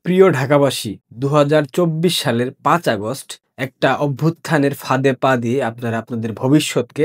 প্রিয় ঢাকাবাসী, ২০২৪ সালের ৫ আগস্ট একটা অভ্যুত্থানের ফাঁদে পা দিয়ে আপনারা আপনাদের ভবিষ্যৎকে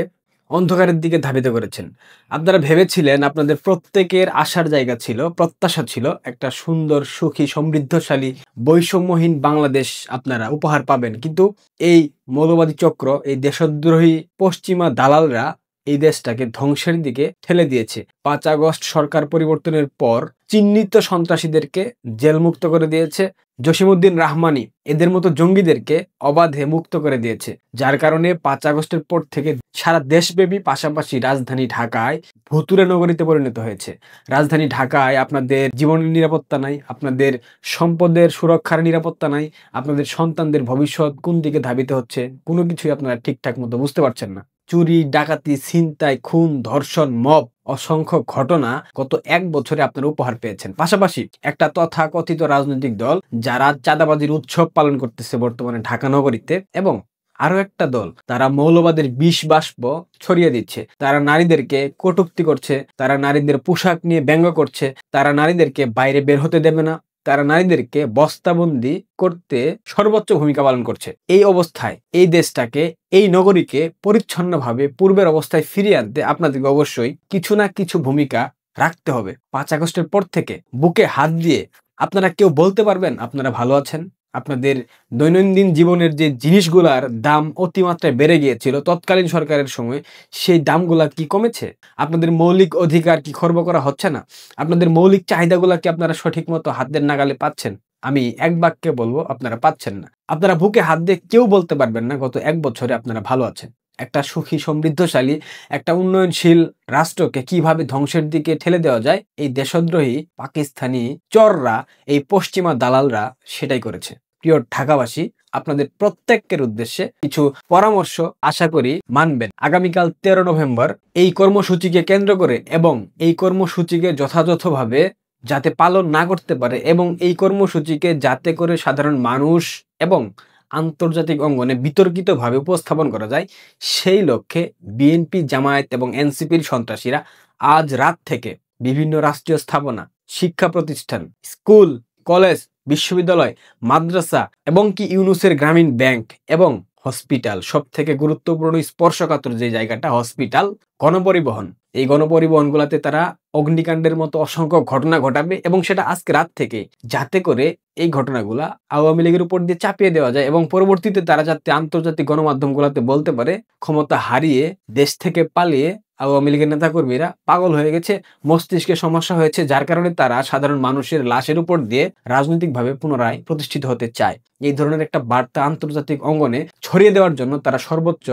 অন্ধকারের দিকে ধাবিত করেছেন। আপনারা ভেবেছিলেন আপনাদের প্রত্যেকের আশার জায়গা ছিল, প্রত্যাশা ছিল একটা সুন্দর, সুখী, সমৃদ্ধশালী, বৈষম্যহীন বাংলাদেশ আপনারা উপহার পাবেন। কিন্তু এই মৌলবাদী চক্র, এই দেশদ্রোহী পশ্চিমা দালালরা এই দেশটাকে ধ্বংসের দিকে ঠেলে দিয়েছে। ৫ আগস্ট সরকার পরিবর্তনের পর চিহ্নিত সন্ত্রাসীদেরকে জেলমুক্ত করে দিয়েছে। জসিমউদ্দিন রাহমানি এদের মতো জঙ্গিদেরকে অবাধে মুক্ত করে দিয়েছে। যার কারণে ৫ আগস্টের পর থেকে সারা দেশব্যাপী, পাশাপাশি রাজধানী ঢাকায় ভুতুড়ে নগরীতে পরিণত হয়েছে। রাজধানী ঢাকায় আপনাদের জীবনের নিরাপত্তা নাই, আপনাদের সম্পদের সুরক্ষার নিরাপত্তা নাই, আপনাদের সন্তানদের ভবিষ্যৎ কোন দিকে ধাবিত হচ্ছে কোনো কিছুই আপনারা ঠিকঠাক মতো বুঝতে পারছেন না। চুরি, ডাকাতি, ছিনতাই, খুন, ধর্ষণ, মব, অসংখ্য ঘটনা গত ১ বছরে আপনারা উপহার পেয়েছেন। পাশাপাশি একটা তথাকথিত রাজনৈতিক দল যারা চাঁদাবাজির উৎসব পালন করতেছে বর্তমানে ঢাকা নগরীতে, এবং আরো একটা দল তারা মৌলবাদের বিষ বাষ্প ছড়িয়ে দিচ্ছে। তারা নারীদেরকে কটূক্তি করছে, তারা নারীদের পোশাক নিয়ে ব্যঙ্গ করছে, তারা নারীদেরকে বাইরে বের হতে দেবে না, তারা নারীদেরকে বস্তাবন্দি করতে সর্বোচ্চ ভূমিকা পালন করছে। এই অবস্থায় এই দেশটাকে, এই নগরীকে পরিচ্ছন্নভাবে পূর্বের অবস্থায় ফিরিয়ে আনতে আপনাদেরকে অবশ্যই কিছু না কিছু ভূমিকা রাখতে হবে। ৫ আগস্টের পর থেকে বুকে হাত দিয়ে আপনারা কেউ বলতে পারবেন আপনারা ভালো আছেন? আপনাদের দৈনন্দিন জীবনের যে জিনিসগুলার দাম অতিমাত্রায় বেড়ে গিয়েছিল তৎকালীন সরকারের সময়, সেই দামগুলা কি কমেছে? আপনাদের মৌলিক অধিকার কি খর্ব করা হচ্ছে না? আপনাদের মৌলিক চাহিদাগুলা কি আপনারা সঠিক মতো হাতের নাগালে পাচ্ছেন? আমি এক বাক্যে বলবো, আপনারা পাচ্ছেন না। আপনারা বুকে হাত দিয়ে কেউ বলতে পারবেন না গত ১ বছরে আপনারা ভালো আছেন। একটা সুখী, সমৃদ্ধশালী, একটা উন্নয়নশীল রাষ্ট্রকে কিভাবে ধ্বংসের দিকে ঠেলে দেওয়া যায়, এই দেশদ্রোহী পাকিস্তানি চররা, এই পশ্চিমা দালালরা সেটাই করেছে। প্রিয় ঢাকাবাসী, আপনাদের প্রত্যেকের উদ্দেশ্যে কিছু পরামর্শ আশা করি মানবেন। আগামীকাল ১৩ নভেম্বর এই কর্মসূচিকে কেন্দ্র করে এবং এই কর্মসূচিকে যথাযথভাবে যাতে পালন না করতে পারে, এবং এই কর্মসূচিকে যাতে করে সাধারণ মানুষ এবং আন্তর্জাতিক অঙ্গনে বিতর্কিতভাবে উপস্থাপন করা যায়, সেই লক্ষ্যে বিএনপি, জামায়াত এবং এনসিপির সন্ত্রাসীরা আজ রাত থেকে বিভিন্ন রাষ্ট্রীয় স্থাপনা, শিক্ষা প্রতিষ্ঠান, স্কুল, কলেজ, বিশ্ববিদ্যালয়, মাদ্রাসা এবং কি ইউনুসের গ্রামীণ ব্যাংক এবং হসপিটাল, সব থেকে গুরুত্বপূর্ণ স্পর্শকাতর যে জায়গাটা হসপিটাল, গণপরিবহন, এই গণপরিবহনগুলোতে তারা অগ্নিকাণ্ডের মতো অসংখ্য ঘটনা ঘটাবে, এবং সেটা আজকে রাত থেকে, যাতে করে এই ঘটনাগুলা আওয়ামী লীগের উপর দিয়ে চাপিয়ে দেওয়া যায় এবং পরবর্তীতে তারা যাতে আন্তর্জাতিক গণমাধ্যমগুলোতে বলতে পারে ক্ষমতা হারিয়ে দেশ থেকে পালিয়ে আওয়ামী লীগের নেতাকর্মীরা পাগল হয়ে গেছে, মস্তিষ্কে সমস্যা হয়েছে, যার কারণে তারা সাধারণ মানুষের লাশের উপর দিয়ে রাজনৈতিকভাবে পুনরায় প্রতিষ্ঠিত হতে চায়। এই ধরনের একটা বার্তা আন্তর্জাতিক অঙ্গনে ছড়িয়ে দেওয়ার জন্য তারা সর্বোচ্চ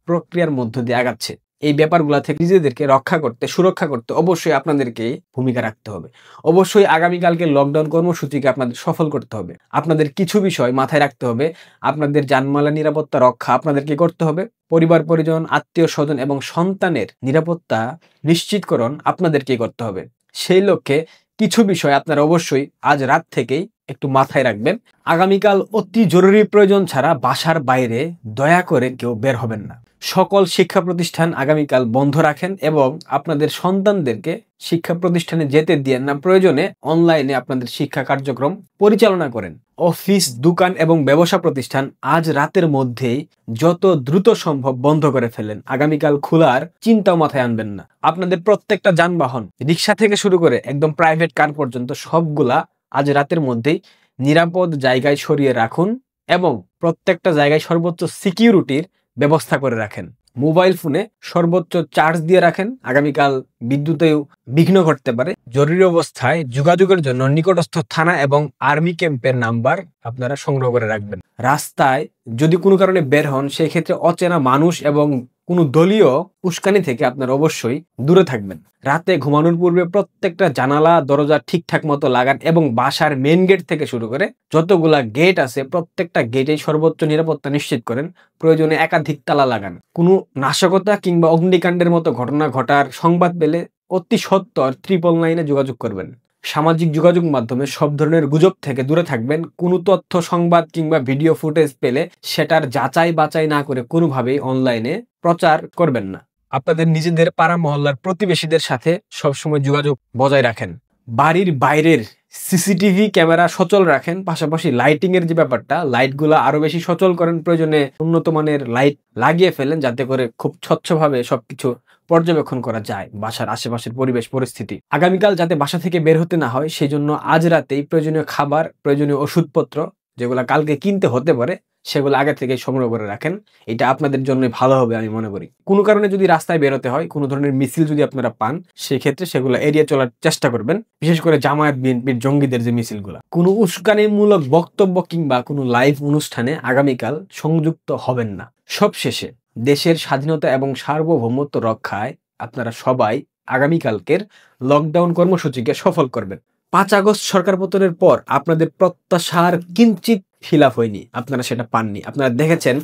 প্রক্রিয়ার মধ্য দিয়ে আগাচ্ছে। এই ব্যাপারগুলা থেকে নিজেদেরকে রক্ষা করতে, সুরক্ষা করতে অবশ্যই আপনাদেরকে ভূমিকা রাখতে হবে। অবশ্যই আগামীকালকে লকডাউন কর্মসূচিকে আপনাদের সফল করতে হবে। আপনাদের কিছু বিষয় মাথায় রাখতে হবে। আপনাদের জানমালের নিরাপত্তা রক্ষা আপনাদেরকে করতে হবে। পরিবার পরিজন, আত্মীয় স্বজন এবং সন্তানের নিরাপত্তা নিশ্চিতকরণ আপনাদেরকেই করতে হবে। সেই লক্ষ্যে কিছু বিষয় আপনারা অবশ্যই আজ রাত থেকেই একটু মাথায় রাখবেন। আগামীকাল অতি জরুরি প্রয়োজন ছাড়া বাসার বাইরে দয়া করে কেউ বের হবেন না। সকল শিক্ষা প্রতিষ্ঠান আগামীকাল বন্ধ রাখেন এবং আপনাদের সন্তানদেরকে শিক্ষা প্রতিষ্ঠানে যেতে দিয়েন না। প্রয়োজনে অনলাইনে আপনাদের শিক্ষা কার্যক্রম পরিচালনা করেন। অফিস, দোকান এবং ব্যবসা প্রতিষ্ঠান আজ রাতের মধ্যেই যত দ্রুত সম্ভব বন্ধ করে ফেলেন। আগামীকাল খোলার চিন্তাও মাথায় আনবেন না। আপনাদের প্রত্যেকটা যানবাহন, রিক্সা থেকে শুরু করে একদম প্রাইভেট কার পর্যন্ত সবগুলা আজ রাতের মধ্যেই নিরাপদ জায়গায় সরিয়ে রাখুন এবং প্রত্যেকটা জায়গায় সর্বোচ্চ সিকিউরিটির ব্যবস্থা করে রাখেন। মোবাইল ফোনে সর্বোচ্চ চার্জ দিয়ে রাখেন, আগামীকাল বিদ্যুতেও বিঘ্ন ঘটতে পারে। জরুরি অবস্থায় যোগাযোগের জন্য নিকটস্থ থানা এবং আর্মি ক্যাম্পের নাম্বার আপনারা সংগ্রহ করে রাখবেন। রাস্তায় যদি কোনো কারণে বের হন, সেই ক্ষেত্রে অচেনা মানুষ এবং কোনো দলীয় উস্কানি থেকে আপনারা অবশ্যই দূরে থাকবেন। রাতে ঘুমানোর পূর্বে প্রত্যেকটা জানালা দরজা ঠিকঠাক মতো লাগান এবং বাসার মেইন গেট থেকে শুরু করে যতগুলা গেট আছে প্রত্যেকটা গেটেই সর্বোচ্চ নিরাপত্তা নিশ্চিত করেন। প্রয়োজনে একাধিক তালা লাগান। কোনো নাশকতা কিংবা অগ্নিকাণ্ডের মতো ঘটনা ঘটার সংবাদ পেলে অতি সত্বর 999-এ যোগাযোগ করবেন। সামাজিক যোগাযোগ মাধ্যমে সব ধরনের গুজব থেকে দূরে থাকবেন। কোনো তথ্য, সংবাদ কিংবা ভিডিও ফুটেজ পেলে সেটার যাচাই বাছাই না করে কোনোভাবেই অনলাইনে প্রচার করবেন না। আপনাদের নিজেদের পাড়া মহল্লার প্রতিবেশীদের সাথে সবসময় যোগাযোগ বজায় রাখেন। বাড়ির বাইরের সিসিটিভি ক্যামেরা সচল রাখেন, পাশাপাশি লাইটিং এর যে ব্যাপারটা, লাইটগুলো আরো বেশি সচল করেন, প্রয়োজনে উন্নত মানের লাইট লাগিয়ে ফেলেন, যাতে করে খুব স্বচ্ছভাবে সবকিছু পর্যবেক্ষণ করা যায় বাসার আশেপাশের পরিবেশ পরিস্থিতি। আগামীকাল যাতে বাসা থেকে বের হতে না হয়, সেই জন্য আজ রাতেই প্রয়োজনীয় খাবার, প্রয়োজনীয় ওষুধপত্র যেগুলো কালকে কিনতে হতে পারে, সেগুলো আগে থেকে সংগ্রহ করে রাখেন। এটা আপনাদের জন্য ভালো হবে আমি মনে করি। কোনো কারণে যদি রাস্তায় বেরোতে হয়, কোনো ধরনের মিছিল যদি আপনারা পান, সেক্ষেত্রে সেগুলো এড়িয়ে চলার চেষ্টা করবেন, বিশেষ করে জামায়াত বিএনপির জঙ্গিদের যে মিছিলগুলো। কোনো উস্কানিমূলক বক্তব্য কিংবা কোনো লাইভ অনুষ্ঠানে আগামীকাল সংযুক্ত হবেন না। সবশেষে দেশের স্বাধীনতা এবং সার্বভৌমত্ব রক্ষায় আপনারা সবাই আগামীকালকের লকডাউন কর্মসূচিকে সফল করবেন। 5 আগস্ট সরকার পতনের পর আপনাদের প্রত্যাশার কিঞ্চিত খিলাফ হয়নি, আপনারা সেটা পাননি। আপনারা দেখেছেন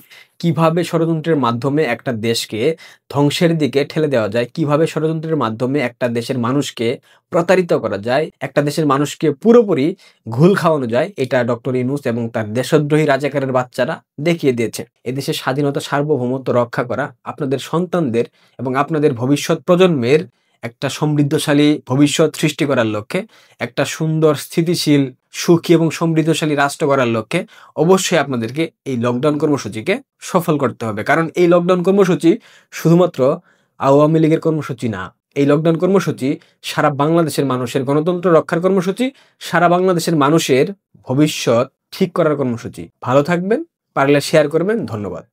কিভাবে ষড়যন্ত্রের মাধ্যমে একটা দেশকে ধ্বংসের দিকে ঠেলে দেওয়া যায়, কিভাবে ষড়যন্ত্রের মাধ্যমে একটা দেশের মানুষকে প্রতারিত করা যায়, একটা দেশের মানুষকে পুরোপুরি ঘুল খাওয়ানো যায়। এটা ডক্টর ইউনূস এবং তার দেশদ্রোহী রাজাকারের বাচ্চারা দেখিয়ে দিয়েছে। এদেশের স্বাধীনতা সার্বভৌমত্ব রক্ষা করা আপনাদের সন্তানদের এবং আপনাদের ভবিষ্যৎ প্রজন্মের একটা সমৃদ্ধশালী ভবিষ্যৎ সৃষ্টি করার লক্ষ্যে, একটা সুন্দর স্থিতিশীল সুখী এবং সমৃদ্ধশালী রাষ্ট্র গড়ার লক্ষ্যে অবশ্যই আপনাদেরকে এই লকডাউন কর্মসূচিকে সফল করতে হবে। কারণ এই লকডাউন কর্মসূচি শুধুমাত্র আওয়ামী লীগের কর্মসূচি না। এই লকডাউন কর্মসূচি সারা বাংলাদেশের মানুষের গণতন্ত্র রক্ষার কর্মসূচি, সারা বাংলাদেশের মানুষের ভবিষ্যৎ ঠিক করার কর্মসূচি। ভালো থাকবেন, পারলে শেয়ার করবেন। ধন্যবাদ।